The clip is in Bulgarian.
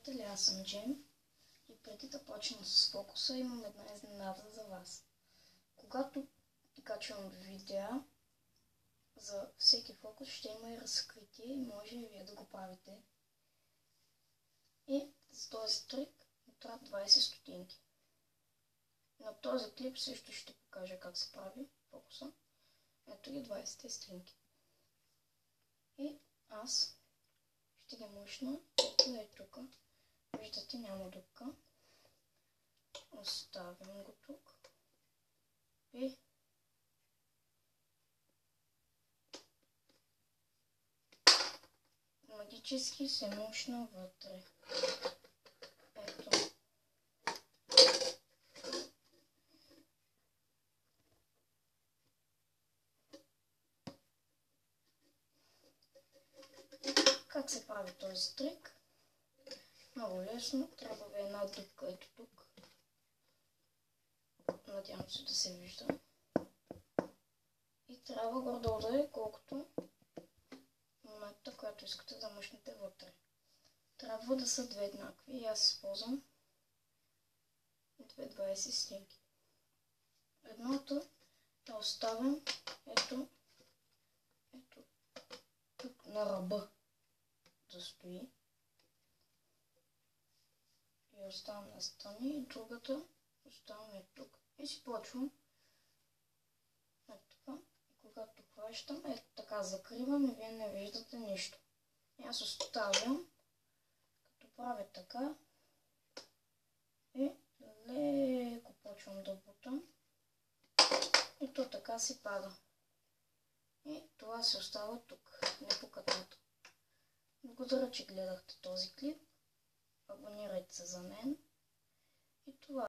приятели, аз съм Джем и преди да почна с фокуса имам една изненада за вас. Когато качвам видеа, за всеки фокус ще има и разкритие и може и вие да го правите. И за този трик ми трябват 20 стотинки. На този клип също ще покажа как се прави фокуса. Ето ги 20 стотинки. И аз ще ги мъшна, ето е тук. Виждате, няма дупка. Оставям го тук. И магически се мушна вътре. Ето. Как се прави този трик? Много лесно. Трябва ви една дупка ето тук. Надявам се да се вижда. И трябва горе-долу да е колкото монетата, която искате да мъшнете вътре. Трябва да са две еднакви и аз използвам две 20 стотинки. Едното да оставям ето тук на ръба да стои. И оставям на страни и другата оставям ето тук. И си почвам ето така. И когато хващам, ето така закривам и вие не виждате нищо. И аз оставям, като правя така и леко почвам да бутам. И то така си пада. И това се остава тук, непокътнато. Благодаря, че гледахте този клип. Абонирайте се за мен.